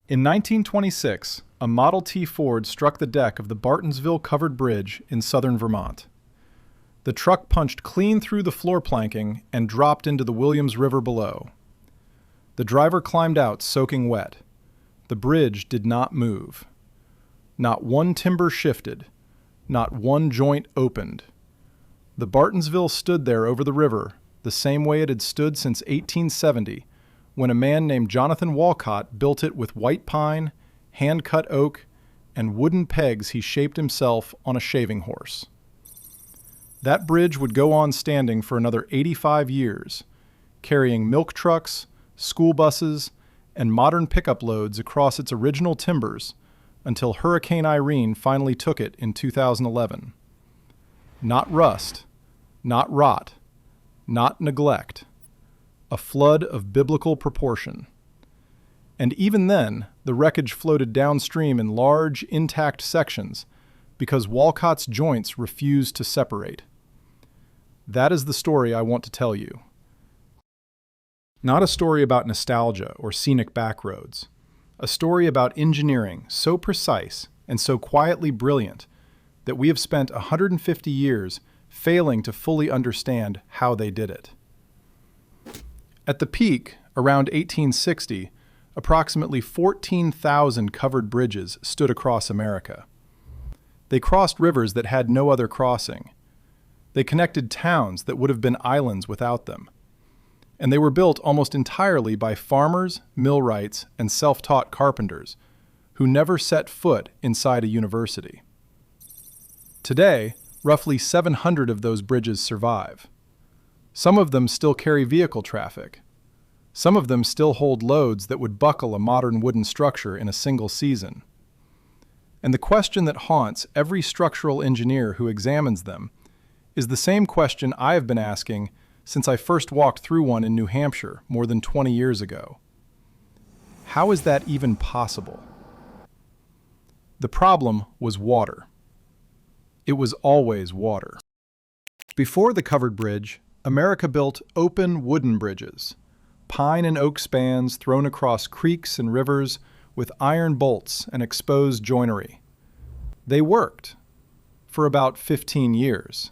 In 1926, a Model T Ford struck the deck of the Bartensville Covered Bridge in southern Vermont. The truck punched clean through the floor planking and dropped into the Williams River below. The driver climbed out soaking wet. The bridge did not move. Not one timber shifted. Not one joint opened. The Bartensville stood there over the river, the same way it had stood since 1870, when a man named Jonathan Walcott built it with white pine, hand-cut oak, and wooden pegs he shaped himself on a shaving horse. That bridge would go on standing for another 85 years, carrying milk trucks, school buses, and modern pickup loads across its original timbers until Hurricane Irene finally took it in 2011. Not rust, not rot, not neglect. A flood of biblical proportion. And even then, the wreckage floated downstream in large, intact sections because Walcott's joints refused to separate. That is the story I want to tell you. Not a story about nostalgia or scenic backroads. A story about engineering so precise and so quietly brilliant that we have spent 150 years failing to fully understand how they did it. At the peak, around 1860, approximately 14,000 covered bridges stood across America. They crossed rivers that had no other crossing. They connected towns that would have been islands without them. And they were built almost entirely by farmers, millwrights, and self-taught carpenters who never set foot inside a university. Today, roughly 700 of those bridges survive. Some of them still carry vehicle traffic. Some of them still hold loads that would buckle a modern wooden structure in a single season. And the question that haunts every structural engineer who examines them is the same question I have been asking since I first walked through one in New Hampshire more than 20 years ago. How is that even possible? The problem was water. It was always water. Before the covered bridge, America built open wooden bridges, pine and oak spans thrown across creeks and rivers with iron bolts and exposed joinery. They worked for about 15 years.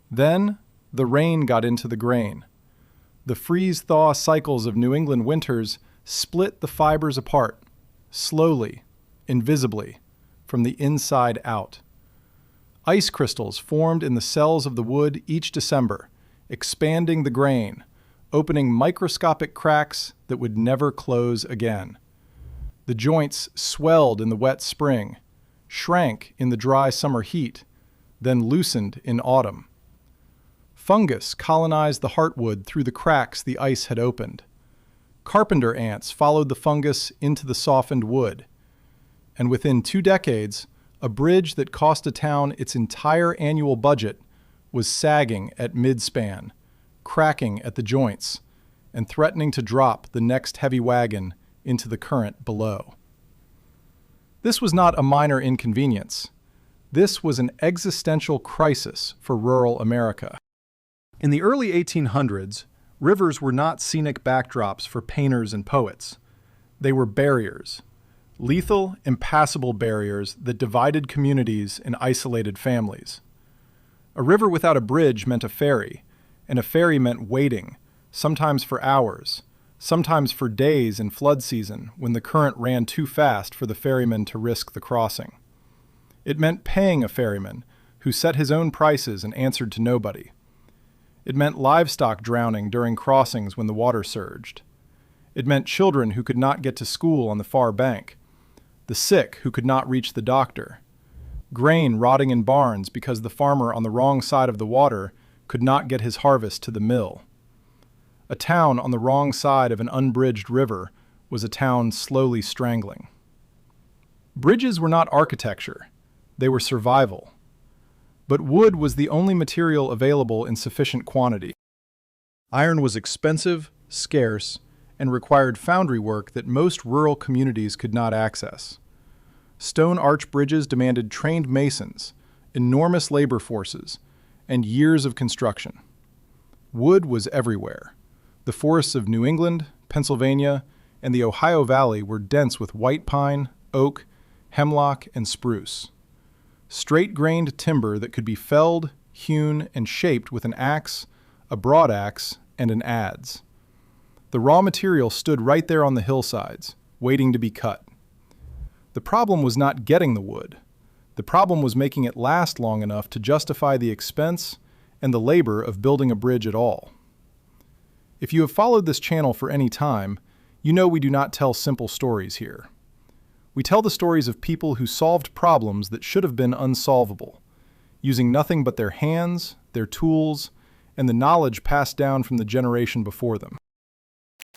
Then the rain got into the grain. The freeze-thaw cycles of New England winters split the fibers apart, slowly, invisibly, from the inside out. Ice crystals formed in the cells of the wood each December, expanding the grain, opening microscopic cracks that would never close again. The joints swelled in the wet spring, shrank in the dry summer heat, then loosened in autumn. Fungus colonized the heartwood through the cracks the ice had opened. Carpenter ants followed the fungus into the softened wood. And within 2 decades, a bridge that cost a town its entire annual budget was sagging at mid-span, cracking at the joints, and threatening to drop the next heavy wagon into the current below. This was not a minor inconvenience. This was an existential crisis for rural America. In the early 1800s, rivers were not scenic backdrops for painters and poets. They were barriers, lethal, impassable barriers that divided communities and isolated families. A river without a bridge meant a ferry, and a ferry meant waiting, sometimes for hours, sometimes for days in flood season when the current ran too fast for the ferryman to risk the crossing. It meant paying a ferryman who set his own prices and answered to nobody. It meant livestock drowning during crossings when the water surged. It meant children who could not get to school on the far bank, the sick who could not reach the doctor, grain rotting in barns because the farmer on the wrong side of the water could not get his harvest to the mill. A town on the wrong side of an unbridged river was a town slowly strangling. Bridges were not architecture, they were survival. But wood was the only material available in sufficient quantity. Iron was expensive, scarce, and required foundry work that most rural communities could not access. Stone arch bridges demanded trained masons, enormous labor forces, and years of construction. Wood was everywhere. The forests of New England, Pennsylvania, and the Ohio Valley were dense with white pine, oak, hemlock, and spruce. Straight-grained timber that could be felled, hewn, and shaped with an axe, a broadaxe, and an adze. The raw material stood right there on the hillsides, waiting to be cut. The problem was not getting the wood. The problem was making it last long enough to justify the expense and the labor of building a bridge at all. If you have followed this channel for any time, you know we do not tell simple stories here. We tell the stories of people who solved problems that should have been unsolvable, using nothing but their hands, their tools, and the knowledge passed down from the generation before them.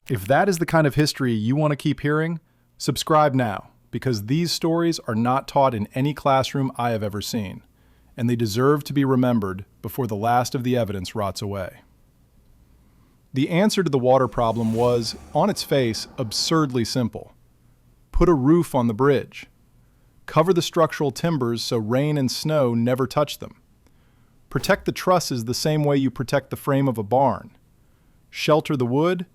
If that is the kind of history you want to keep hearing, subscribe now, because these stories are not taught in any classroom I have ever seen, and they deserve to be remembered before the last of the evidence rots away. The answer to the water problem was, on its face, absurdly simple. Put a roof on the bridge. Cover the structural timbers so rain and snow never touch them. Protect the trusses the same way you protect the frame of a barn. Shelter the wood,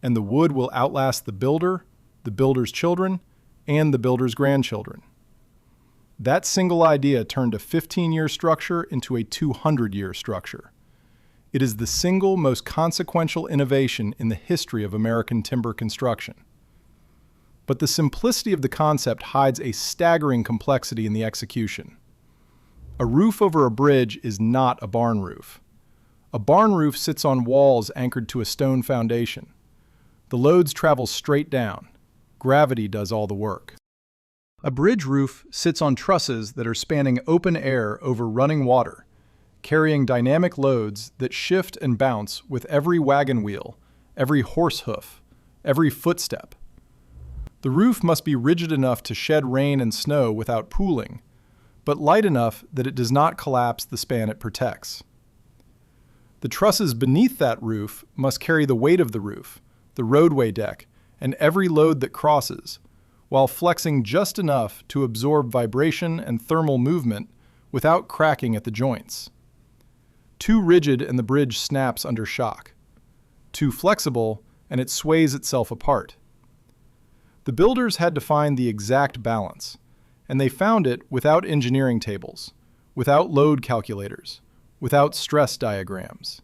and the wood will outlast the builder's children, and the builder's grandchildren. That single idea turned a 15-year structure into a 200-year structure. It is the single most consequential innovation in the history of American timber construction. But the simplicity of the concept hides a staggering complexity in the execution. A roof over a bridge is not a barn roof. A barn roof sits on walls anchored to a stone foundation. The loads travel straight down. Gravity does all the work. A bridge roof sits on trusses that are spanning open air over running water, carrying dynamic loads that shift and bounce with every wagon wheel, every horse hoof, every footstep. The roof must be rigid enough to shed rain and snow without pooling, but light enough that it does not collapse the span it protects. The trusses beneath that roof must carry the weight of the roof, the roadway deck, and every load that crosses, while flexing just enough to absorb vibration and thermal movement without cracking at the joints. Too rigid and the bridge snaps under shock. Too flexible and it sways itself apart. The builders had to find the exact balance, and they found it without engineering tables, without load calculators, without stress diagrams.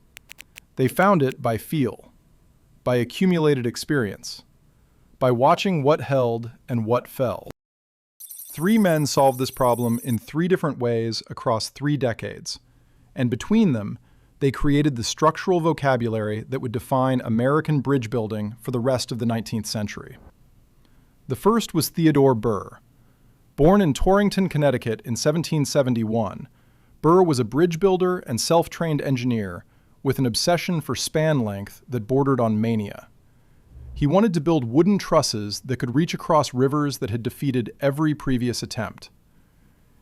They found it by feel, by accumulated experience, by watching what held and what fell. 3 men solved this problem in 3 different ways across 3 decades, and between them, they created the structural vocabulary that would define American bridge building for the rest of the 19th century. The first was Theodore Burr. Born in Torrington, Connecticut in 1771, Burr was a bridge builder and self-trained engineer with an obsession for span length that bordered on mania. He wanted to build wooden trusses that could reach across rivers that had defeated every previous attempt.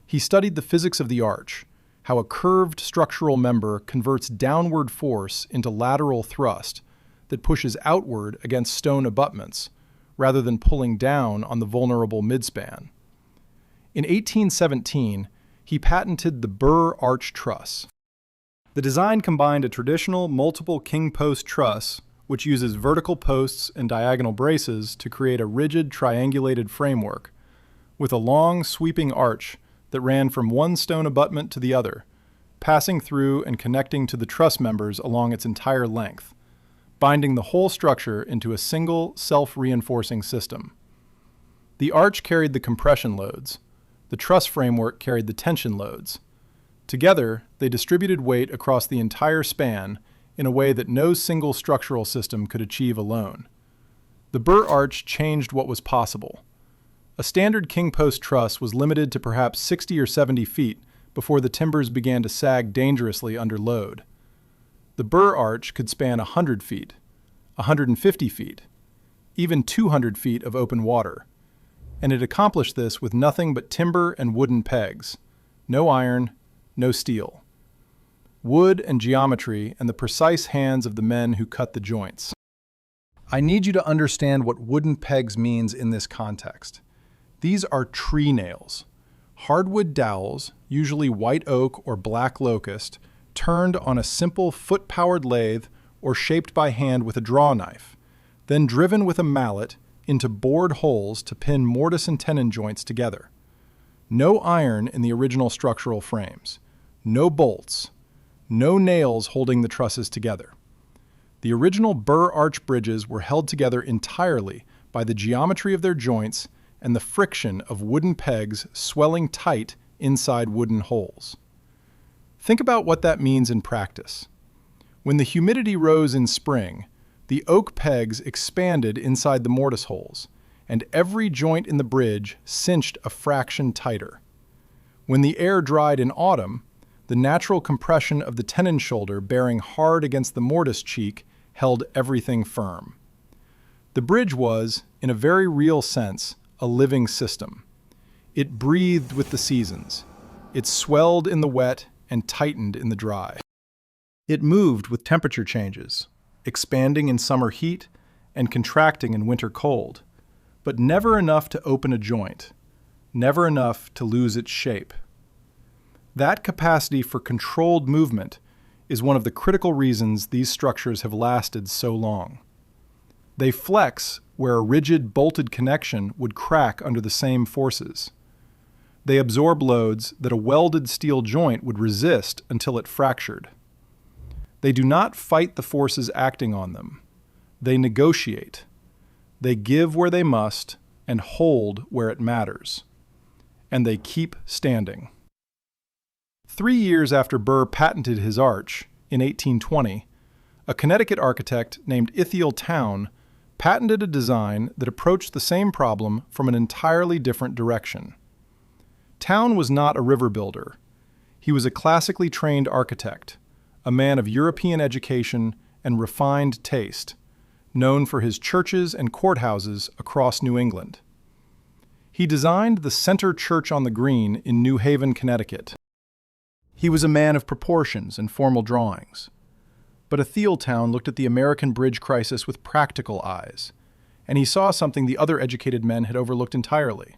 He studied the physics of the arch, how a curved structural member converts downward force into lateral thrust that pushes outward against stone abutments, rather than pulling down on the vulnerable midspan. In 1817, he patented the Burr arch truss. The design combined a traditional multiple king post truss, which uses vertical posts and diagonal braces to create a rigid triangulated framework, with a long sweeping arch that ran from one stone abutment to the other, passing through and connecting to the truss members along its entire length, binding the whole structure into a single self-reinforcing system. The arch carried the compression loads. The truss framework carried the tension loads. Together, they distributed weight across the entire span in a way that no single structural system could achieve alone. The Burr arch changed what was possible. A standard king post truss was limited to perhaps 60 or 70 feet before the timbers began to sag dangerously under load. The Burr arch could span 100 feet, 150 feet, even 200 feet of open water, and it accomplished this with nothing but timber and wooden pegs, no iron, no steel. Wood and geometry and the precise hands of the men who cut the joints. I need you to understand what wooden pegs means in this context. These are tree nails, hardwood dowels, usually white oak or black locust, turned on a simple foot-powered lathe or shaped by hand with a draw knife, then driven with a mallet into bored holes to pin mortise and tenon joints together. No iron in the original structural frames, no bolts, no nails holding the trusses together. The original Burr arch bridges were held together entirely by the geometry of their joints and the friction of wooden pegs swelling tight inside wooden holes. Think about what that means in practice. When the humidity rose in spring, the oak pegs expanded inside the mortise holes, and every joint in the bridge cinched a fraction tighter. When the air dried in autumn, the natural compression of the tenon shoulder bearing hard against the mortise cheek held everything firm. The bridge was, in a very real sense, a living system. It breathed with the seasons. It swelled in the wet and tightened in the dry. It moved with temperature changes, expanding in summer heat and contracting in winter cold, but never enough to open a joint, never enough to lose its shape. That capacity for controlled movement is one of the critical reasons these structures have lasted so long. They flex where a rigid, bolted connection would crack under the same forces. They absorb loads that a welded steel joint would resist until it fractured. They do not fight the forces acting on them. They negotiate. They give where they must and hold where it matters. And they keep standing. 3 years after Burr patented his arch, in 1820, a Connecticut architect named Ithiel Towne patented a design that approached the same problem from an entirely different direction. Towne was not a river builder. He was a classically trained architect, a man of European education and refined taste, known for his churches and courthouses across New England. He designed the Center Church on the Green in New Haven, Connecticut. He was a man of proportions and formal drawings. But Ithiel Towne looked at the American bridge crisis with practical eyes, and he saw something the other educated men had overlooked entirely.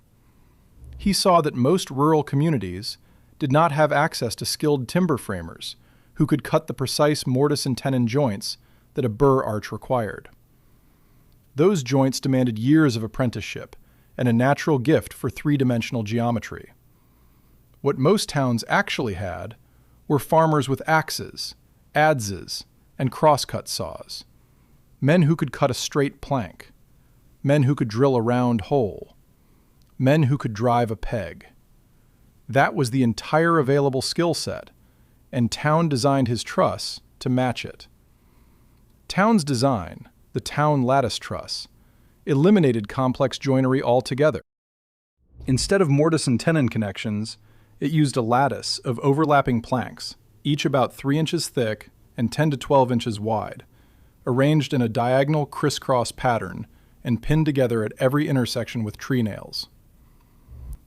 He saw that most rural communities did not have access to skilled timber framers who could cut the precise mortise and tenon joints that a Burr arch required. Those joints demanded years of apprenticeship and a natural gift for three-dimensional geometry. What most towns actually had were farmers with axes, adzes, and crosscut saws, men who could cut a straight plank, men who could drill a round hole, men who could drive a peg. That was the entire available skill set, and Towne designed his truss to match it. Towne's design, the Towne lattice truss, eliminated complex joinery altogether. Instead of mortise and tenon connections, it used a lattice of overlapping planks, each about 3 inches thick and 10 to 12 inches wide, arranged in a diagonal crisscross pattern and pinned together at every intersection with tree nails.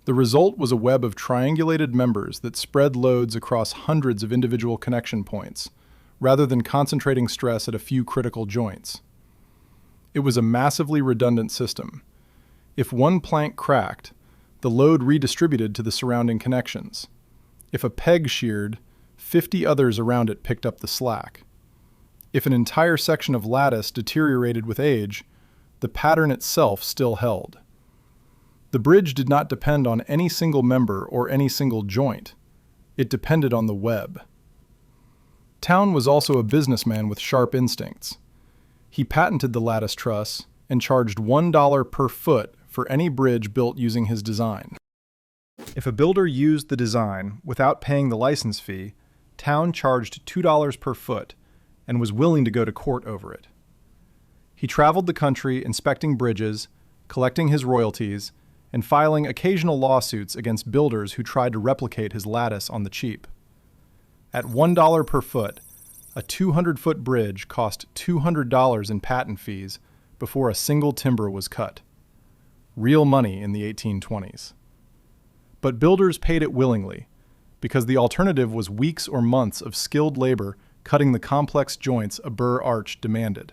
The result was a web of triangulated members that spread loads across hundreds of individual connection points, rather than concentrating stress at a few critical joints. It was a massively redundant system. If one plank cracked, the load redistributed to the surrounding connections. If a peg sheared, 50 others around it picked up the slack. If an entire section of lattice deteriorated with age, the pattern itself still held. The bridge did not depend on any single member or any single joint. It depended on the web. Towne was also a businessman with sharp instincts. He patented the lattice truss and charged $1 per foot for any bridge built using his design. If a builder used the design without paying the license fee, Towne charged $2 per foot and was willing to go to court over it. He traveled the country inspecting bridges, collecting his royalties, and filing occasional lawsuits against builders who tried to replicate his lattice on the cheap. At $1 per foot, a 200-foot bridge cost $200 in patent fees before a single timber was cut. Real money in the 1820s. But builders paid it willingly, because the alternative was weeks or months of skilled labor cutting the complex joints a Burr arch demanded.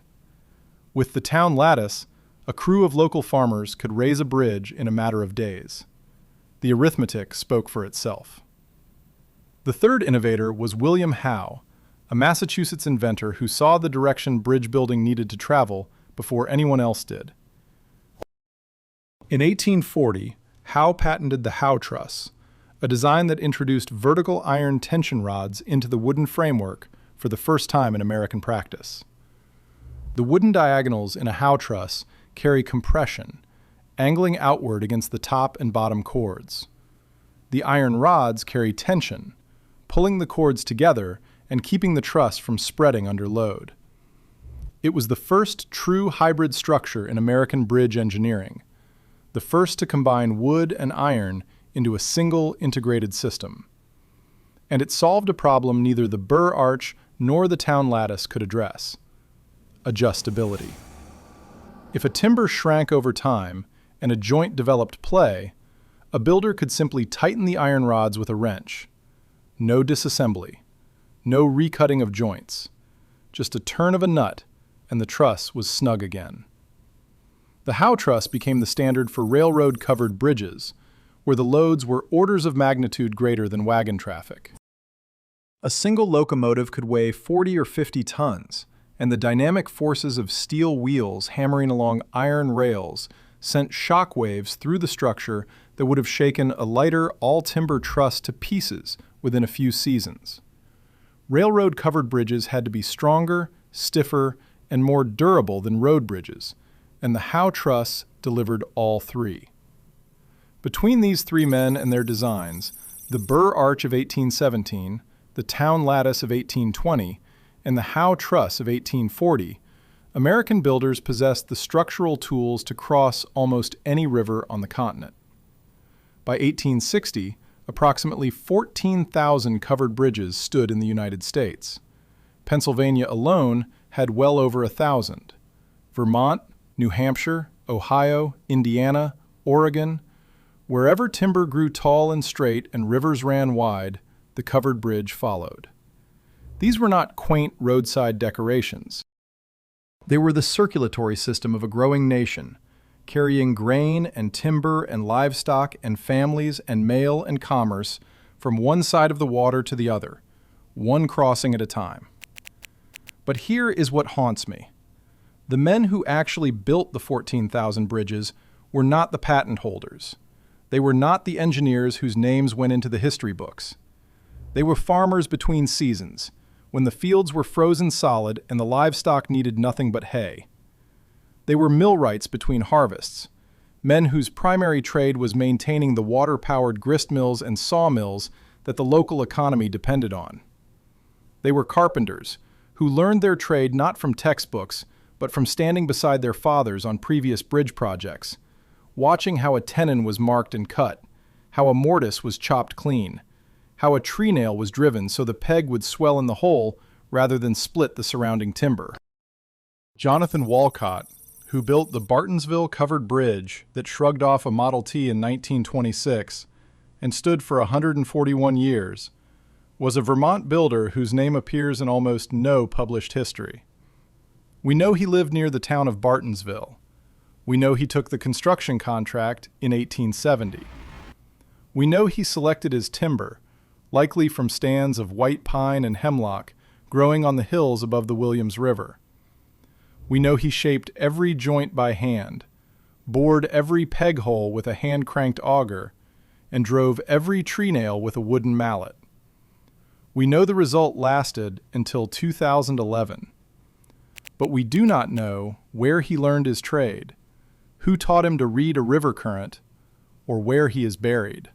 With the Towne lattice, a crew of local farmers could raise a bridge in a matter of days. The arithmetic spoke for itself. The third innovator was William Howe, a Massachusetts inventor who saw the direction bridge building needed to travel before anyone else did. In 1840, Howe patented the Howe truss, a design that introduced vertical iron tension rods into the wooden framework for the first time in American practice. The wooden diagonals in a Howe truss carry compression, angling outward against the top and bottom chords. The iron rods carry tension, pulling the chords together and keeping the truss from spreading under load. It was the first true hybrid structure in American bridge engineering, the first to combine wood and iron into a single integrated system. And it solved a problem neither the Burr arch nor the town lattice could address: adjustability. If a timber shrank over time and a joint developed play, a builder could simply tighten the iron rods with a wrench. No disassembly, no recutting of joints, just a turn of a nut, and the truss was snug again. The Howe truss became the standard for railroad-covered bridges, where the loads were orders of magnitude greater than wagon traffic. A single locomotive could weigh 40 or 50 tons, and the dynamic forces of steel wheels hammering along iron rails sent shock waves through the structure that would have shaken a lighter all-timber truss to pieces within a few seasons. Railroad-covered bridges had to be stronger, stiffer, and more durable than road bridges, and the Howe truss delivered all three. Between these three men and their designs, the Burr arch of 1817, the town lattice of 1820, and the Howe truss of 1840, American builders possessed the structural tools to cross almost any river on the continent. By 1860, approximately 14,000 covered bridges stood in the United States. Pennsylvania alone had well over 1,000. Vermont, New Hampshire, Ohio, Indiana, Oregon, wherever timber grew tall and straight and rivers ran wide, the covered bridge followed. These were not quaint roadside decorations. They were the circulatory system of a growing nation, carrying grain and timber and livestock and families and mail and commerce from one side of the water to the other, one crossing at a time. But here is what haunts me. The men who actually built the 14,000 bridges were not the patent holders. They were not the engineers whose names went into the history books. They were farmers between seasons, when the fields were frozen solid and the livestock needed nothing but hay. They were millwrights between harvests, men whose primary trade was maintaining the water-powered grist mills and sawmills that the local economy depended on. They were carpenters, who learned their trade not from textbooks, but from standing beside their fathers on previous bridge projects, watching how a tenon was marked and cut, how a mortise was chopped clean, how a tree nail was driven so the peg would swell in the hole rather than split the surrounding timber. Jonathan Walcott, who built the Bartensville covered bridge that shrugged off a Model T in 1926 and stood for 141 years, was a Vermont builder whose name appears in almost no published history. We know he lived near the town of Bartensville. We know he took the construction contract in 1870. We know he selected his timber, likely from stands of white pine and hemlock growing on the hills above the Williams River. We know he shaped every joint by hand, bored every peg hole with a hand-cranked auger, and drove every tree nail with a wooden mallet. We know the result lasted until 2011. But we do not know where he learned his trade, who taught him to read a river current, or where he is buried.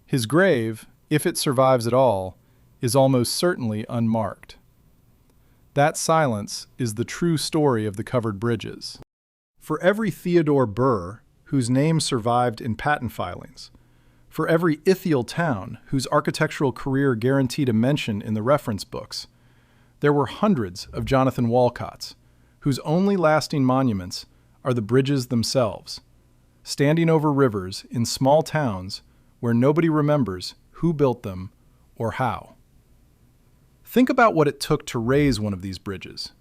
His grave, if it survives at all, is almost certainly unmarked. That silence is the true story of the covered bridges. For every Theodore Burr, whose name survived in patent filings, for every Ithiel town whose architectural career guaranteed a mention in the reference books, there were hundreds of Jonathan Walcotts, whose only lasting monuments are the bridges themselves, standing over rivers in small towns where nobody remembers who built them or how. Think about what it took to raise one of these bridges.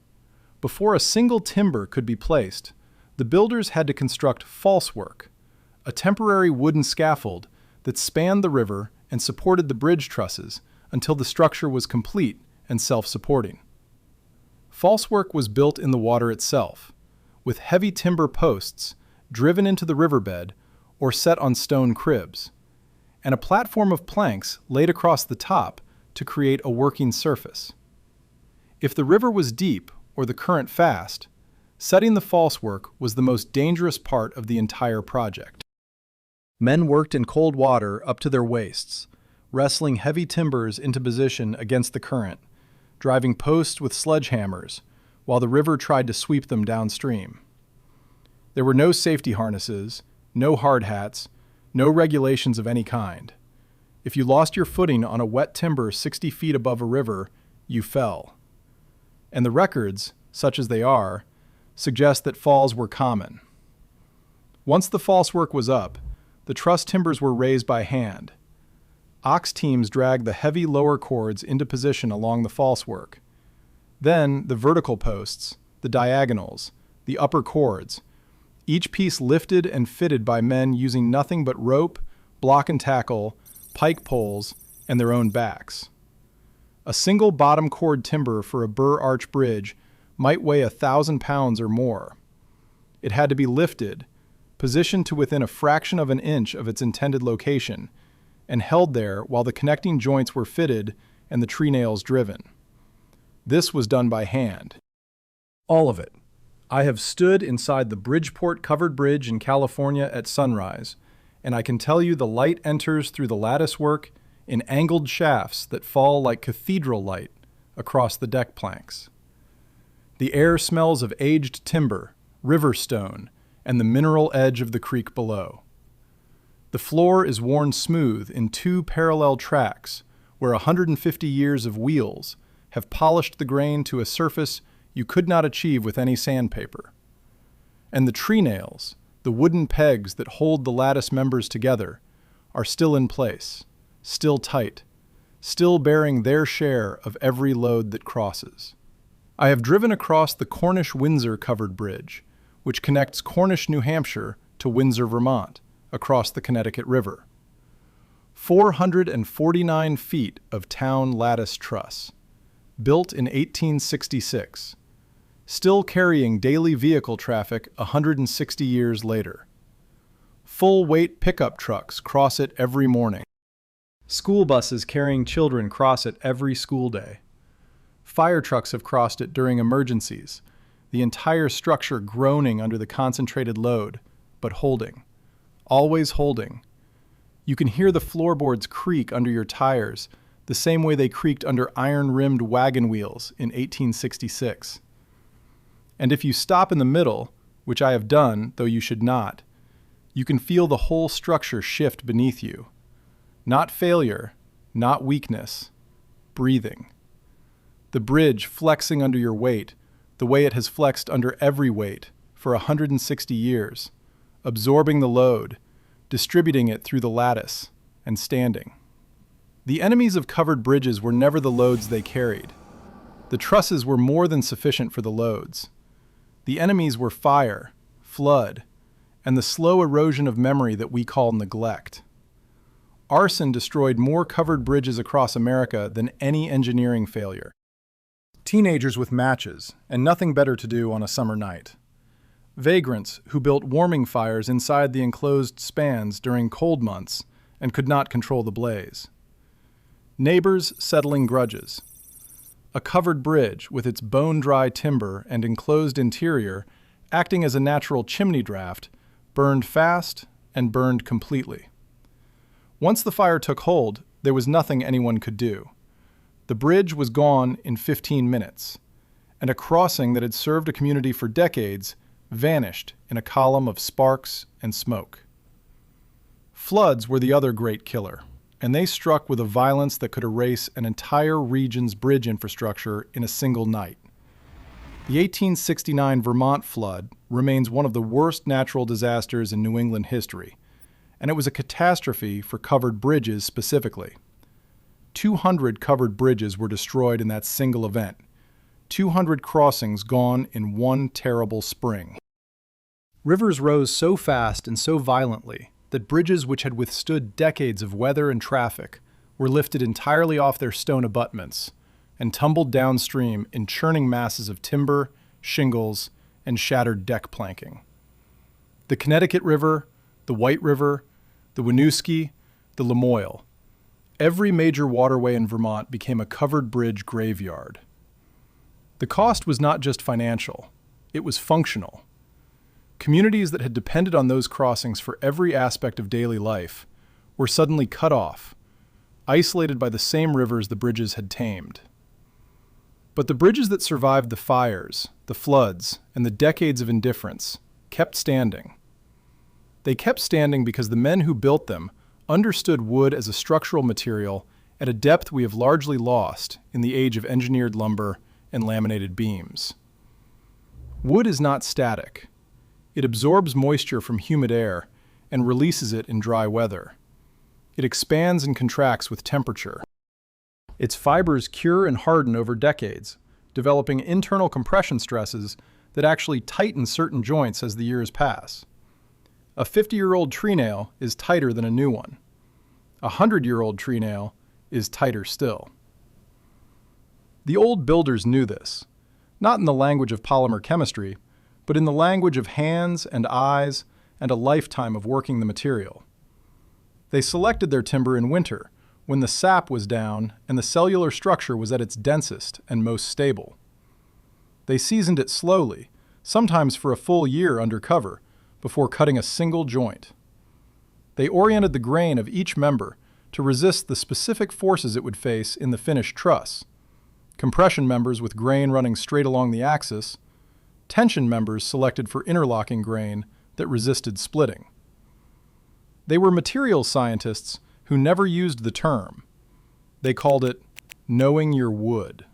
Before a single timber could be placed, the builders had to construct falsework, a temporary wooden scaffold that spanned the river and supported the bridge trusses until the structure was complete and self-supporting. Falsework was built in the water itself, with heavy timber posts driven into the riverbed, or set on stone cribs, and a platform of planks laid across the top to create a working surface. If the river was deep or the current fast, setting the falsework was the most dangerous part of the entire project. Men worked in cold water up to their waists, wrestling heavy timbers into position against the current, driving posts with sledgehammers, while the river tried to sweep them downstream. There were no safety harnesses, no hard hats, no regulations of any kind. If you lost your footing on a wet timber 60 feet above a river, you fell. And the records, such as they are, suggest that falls were common. Once the falsework was up, the truss timbers were raised by hand. Ox teams dragged the heavy lower cords into position along the falsework. Then the vertical posts, the diagonals, the upper cords, each piece lifted and fitted by men using nothing but rope, block and tackle, pike poles, and their own backs. A single bottom cord timber for a Burr arch bridge might weigh 1,000 pounds or more. It had to be lifted, positioned to within a fraction of an inch of its intended location, and held there while the connecting joints were fitted and the tree nails driven. This was done by hand. All of it. I have stood inside the Bridgeport covered bridge in California at sunrise, and I can tell you the light enters through the lattice work in angled shafts that fall like cathedral light across the deck planks. The air smells of aged timber, river stone, and the mineral edge of the creek below. The floor is worn smooth in 2 parallel tracks where 150 years of wheels have polished the grain to a surface you could not achieve with any sandpaper. And the tree nails, the wooden pegs that hold the lattice members together, are still in place, still tight, still bearing their share of every load that crosses. I have driven across the Cornish-Windsor covered bridge, which connects Cornish, New Hampshire to Windsor, Vermont, across the Connecticut River. 449 feet of town lattice truss, built in 1866, still carrying daily vehicle traffic 160 years later. Full-weight pickup trucks cross it every morning. School buses carrying children cross it every school day. Fire trucks have crossed it during emergencies, the entire structure groaning under the concentrated load, but holding. Always holding. You can hear the floorboards creak under your tires, the same way they creaked under iron-rimmed wagon wheels in 1866. And if you stop in the middle, which I have done, though you should not, you can feel the whole structure shift beneath you. Not failure, not weakness, breathing. The bridge flexing under your weight, the way it has flexed under every weight for 160 years, absorbing the load, distributing it through the lattice, and standing. The enemies of covered bridges were never the loads they carried. The trusses were more than sufficient for the loads. The enemies were fire, flood, and the slow erosion of memory that we call neglect. Arson destroyed more covered bridges across America than any engineering failure. Teenagers with matches, and nothing better to do on a summer night. Vagrants who built warming fires inside the enclosed spans during cold months and could not control the blaze. Neighbors settling grudges. A covered bridge with its bone-dry timber and enclosed interior acting as a natural chimney draft burned fast and burned completely. Once the fire took hold, there was nothing anyone could do. The bridge was gone in 15 minutes, and a crossing that had served a community for decades vanished in a column of sparks and smoke. Floods were the other great killer, and they struck with a violence that could erase an entire region's bridge infrastructure in a single night. The 1869 Vermont flood remains one of the worst natural disasters in New England history, and it was a catastrophe for covered bridges specifically. 200 covered bridges were destroyed in that single event, 200 crossings gone in one terrible spring. Rivers rose so fast and so violently that bridges which had withstood decades of weather and traffic were lifted entirely off their stone abutments and tumbled downstream in churning masses of timber, shingles, and shattered deck planking. The Connecticut River, the White River, the Winooski, the Lamoille. Every major waterway in Vermont became a covered bridge graveyard. The cost was not just financial, it was functional. Communities that had depended on those crossings for every aspect of daily life were suddenly cut off, isolated by the same rivers the bridges had tamed. But the bridges that survived the fires, the floods, and the decades of indifference kept standing. They kept standing because the men who built them understood wood as a structural material at a depth we have largely lost in the age of engineered lumber and laminated beams. Wood is not static. It absorbs moisture from humid air and releases it in dry weather. It expands and contracts with temperature. Its fibers cure and harden over decades, developing internal compression stresses that actually tighten certain joints as the years pass. A 50-year-old tree nail is tighter than a new one. A 100-year-old tree nail is tighter still. The old builders knew this, not in the language of polymer chemistry, but in the language of hands and eyes and a lifetime of working the material. They selected their timber in winter, when the sap was down and the cellular structure was at its densest and most stable. They seasoned it slowly, sometimes for a full year under cover, before cutting a single joint. They oriented the grain of each member to resist the specific forces it would face in the finished truss: compression members with grain running straight along the axis, tension members selected for interlocking grain that resisted splitting. They were materials scientists who never used the term. They called it knowing your wood.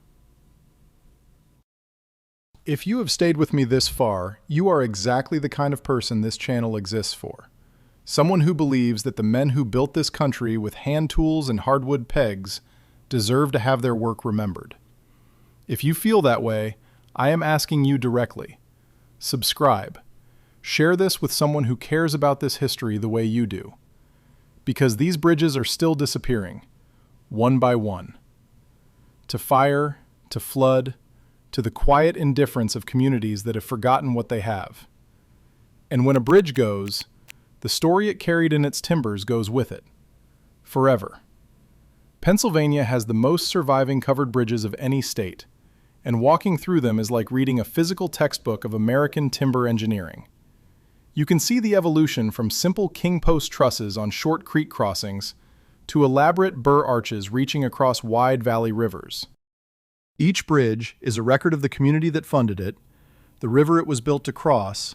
If you have stayed with me this far, you are exactly the kind of person this channel exists for. Someone who believes that the men who built this country with hand tools and hardwood pegs deserve to have their work remembered. If you feel that way, I am asking you directly. Subscribe. Share this with someone who cares about this history the way you do. Because these bridges are still disappearing, one by one. To fire, to flood, to the quiet indifference of communities that have forgotten what they have. And when a bridge goes, the story it carried in its timbers goes with it. Forever. Pennsylvania has the most surviving covered bridges of any state, and walking through them is like reading a physical textbook of American timber engineering. You can see the evolution from simple king post trusses on short creek crossings to elaborate Burr arches reaching across wide valley rivers. Each bridge is a record of the community that funded it, the river it was built to cross,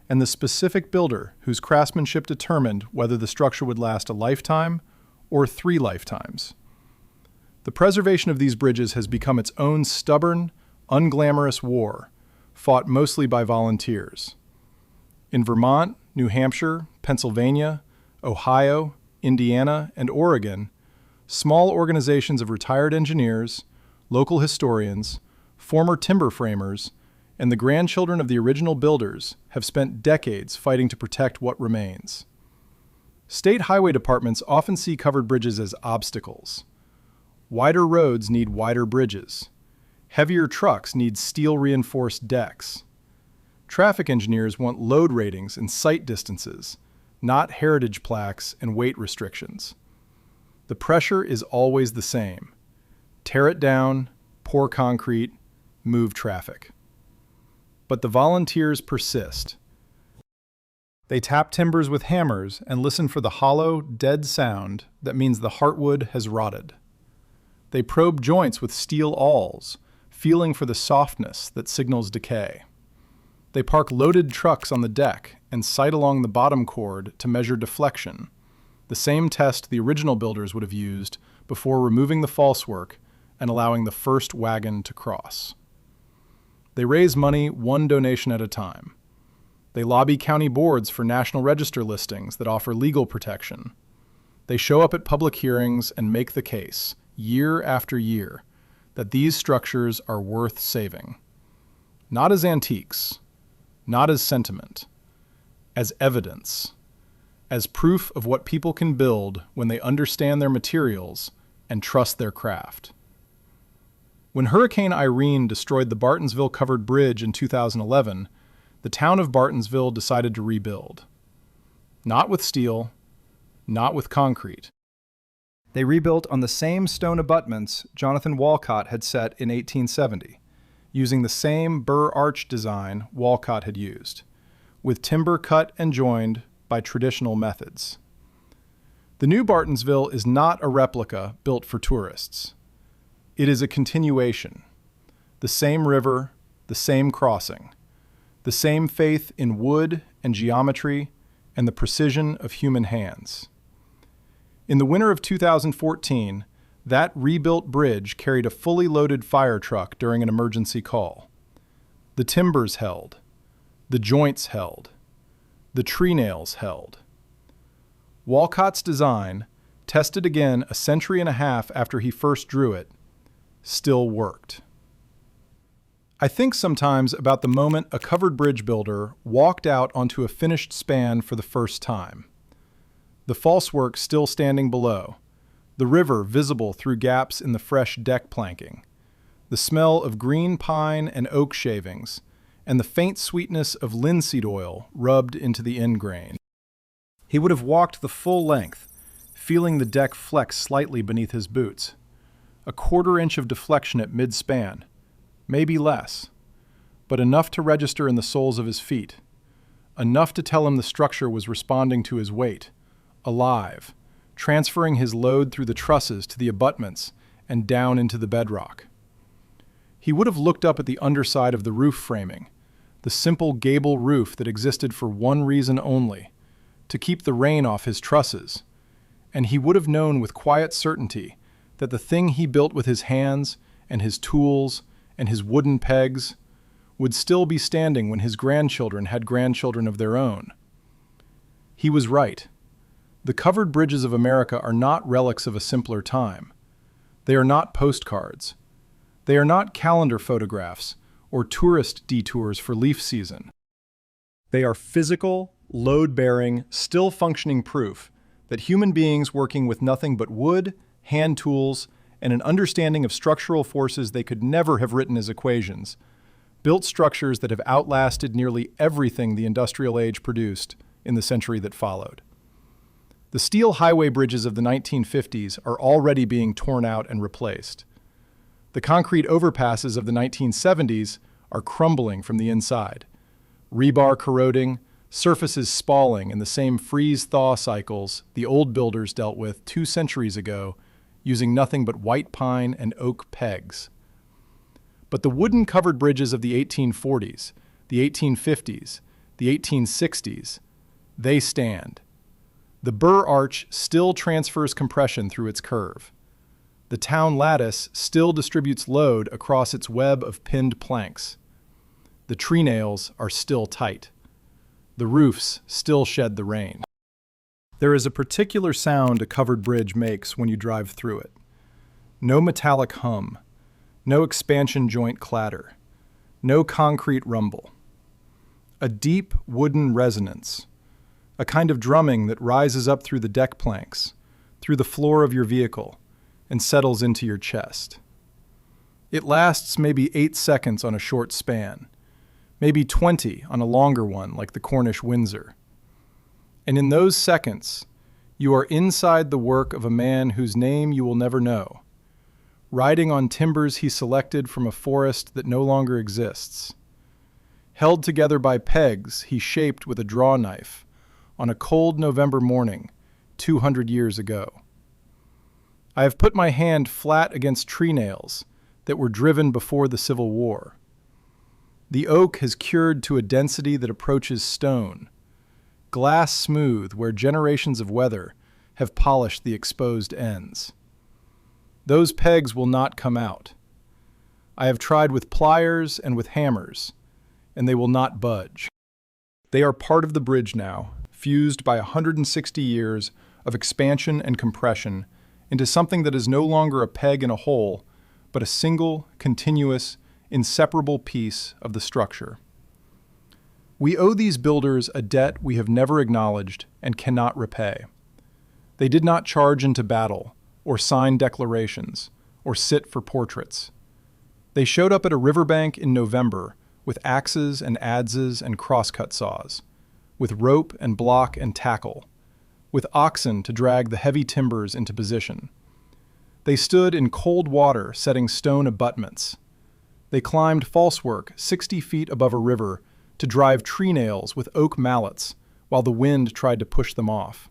and the specific builder whose craftsmanship determined whether the structure would last a lifetime or 3 lifetimes. The preservation of these bridges has become its own stubborn, unglamorous war, fought mostly by volunteers. In Vermont, New Hampshire, Pennsylvania, Ohio, Indiana, and Oregon, small organizations of retired engineers, local historians, former timber framers, and the grandchildren of the original builders have spent decades fighting to protect what remains. State highway departments often see covered bridges as obstacles. Wider roads need wider bridges. Heavier trucks need steel-reinforced decks. Traffic engineers want load ratings and sight distances, not heritage plaques and weight restrictions. The pressure is always the same. Tear it down, pour concrete, move traffic. But the volunteers persist. They tap timbers with hammers and listen for the hollow, dead sound that means the heartwood has rotted. They probe joints with steel awls, feeling for the softness that signals decay. They park loaded trucks on the deck and sight along the bottom chord to measure deflection, the same test the original builders would have used before removing the falsework and allowing the first wagon to cross. They raise money one donation at a time. They lobby county boards for National Register listings that offer legal protection. They show up at public hearings and make the case, year after year, that these structures are worth saving. Not as antiques, not as sentiment, as evidence, as proof of what people can build when they understand their materials and trust their craft. When Hurricane Irene destroyed the Bartensville covered bridge in 2011, the town of Bartensville decided to rebuild. Not with steel, not with concrete. They rebuilt on the same stone abutments Jonathan Walcott had set in 1870, using the same Burr arch design Walcott had used, with timber cut and joined by traditional methods. The new Bartensville is not a replica built for tourists. It is a continuation. The same river, the same crossing, the same faith in wood and geometry and the precision of human hands. In the winter of 2014, that rebuilt bridge carried a fully loaded fire truck during an emergency call. The timbers held. The joints held. The tree nails held. Walcott's design, tested again a century and a half after he first drew it, still worked. I think sometimes about the moment a covered bridge builder walked out onto a finished span for the first time. The falsework still standing below, the river visible through gaps in the fresh deck planking, the smell of green pine and oak shavings, and the faint sweetness of linseed oil rubbed into the end grain. He would have walked the full length, feeling the deck flex slightly beneath his boots, a quarter-inch of deflection at mid-span, maybe less, but enough to register in the soles of his feet, enough to tell him the structure was responding to his weight, alive, transferring his load through the trusses to the abutments and down into the bedrock. He would have looked up at the underside of the roof framing, the simple gable roof that existed for one reason only, to keep the rain off his trusses, and he would have known with quiet certainty that the thing he built with his hands and his tools and his wooden pegs would still be standing when his grandchildren had grandchildren of their own. He was right. The covered bridges of America are not relics of a simpler time. They are not postcards. They are not calendar photographs or tourist detours for leaf season. They are physical, load-bearing, still functioning proof that human beings working with nothing but wood, hand tools, and an understanding of structural forces they could never have written as equations, built structures that have outlasted nearly everything the industrial age produced in the century that followed. The steel highway bridges of the 1950s are already being torn out and replaced. The concrete overpasses of the 1970s are crumbling from the inside, rebar corroding, surfaces spalling in the same freeze-thaw cycles the old builders dealt with 2 centuries ago using nothing but white pine and oak pegs. But the wooden covered bridges of the 1840s, the 1850s, the 1860s, they stand. The Burr arch still transfers compression through its curve. The town lattice still distributes load across its web of pinned planks. The tree nails are still tight. The roofs still shed the rain. There is a particular sound a covered bridge makes when you drive through it. No metallic hum, no expansion joint clatter, no concrete rumble. A deep wooden resonance, a kind of drumming that rises up through the deck planks, through the floor of your vehicle, and settles into your chest. It lasts maybe 8 seconds on a short span, maybe 20 on a longer one like the Cornish Windsor. And in those seconds, you are inside the work of a man whose name you will never know, riding on timbers he selected from a forest that no longer exists, held together by pegs he shaped with a draw knife on a cold November morning 200 years ago. I have put my hand flat against tree nails that were driven before the Civil War. The oak has cured to a density that approaches stone, glass smooth where generations of weather have polished the exposed ends. Those pegs will not come out. I have tried with pliers and with hammers, and they will not budge. They are part of the bridge now, fused by 160 years of expansion and compression into something that is no longer a peg in a hole, but a single, continuous, inseparable piece of the structure. We owe these builders a debt we have never acknowledged and cannot repay. They did not charge into battle, or sign declarations, or sit for portraits. They showed up at a riverbank in November with axes and adzes and crosscut saws, with rope and block and tackle, with oxen to drag the heavy timbers into position. They stood in cold water setting stone abutments. They climbed falsework 60 feet above a river to drive tree nails with oak mallets while the wind tried to push them off.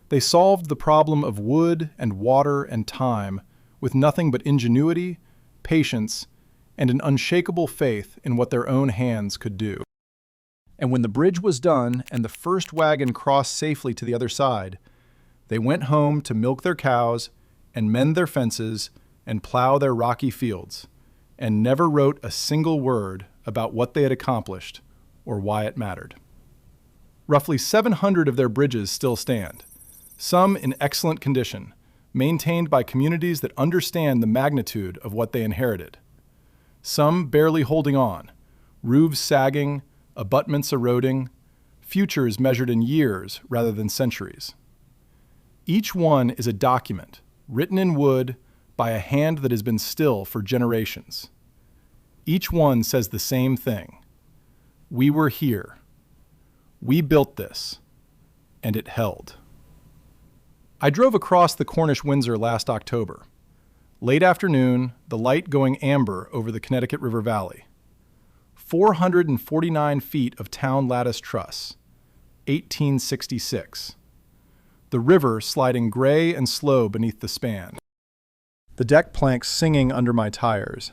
They solved the problem of wood and water and time with nothing but ingenuity, patience, and an unshakable faith in what their own hands could do. And when the bridge was done and the first wagon crossed safely to the other side, they went home to milk their cows and mend their fences and plow their rocky fields, and never wrote a single word about what they had accomplished or why it mattered. Roughly 700 of their bridges still stand, some in excellent condition, maintained by communities that understand the magnitude of what they inherited. Some barely holding on, roofs sagging, abutments eroding, futures measured in years rather than centuries. Each one is a document, written in wood by a hand that has been still for generations. Each one says the same thing. We were here. We built this, and it held. I drove across the Cornish Windsor last October. Late afternoon, the light going amber over the Connecticut River Valley. 449 feet of town lattice truss, 1866. The river sliding gray and slow beneath the span. The deck planks singing under my tires,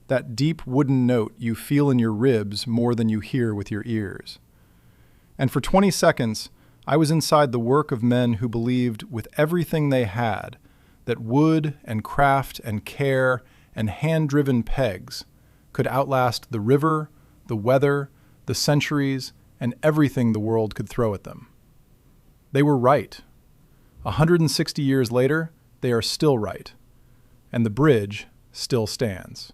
that deep wooden note you feel in your ribs more than you hear with your ears. And for 20 seconds, I was inside the work of men who believed with everything they had that wood and craft and care and hand-driven pegs could outlast the river, the weather, the centuries, and everything the world could throw at them. They were right. 160 years later, they are still right. And the bridge still stands.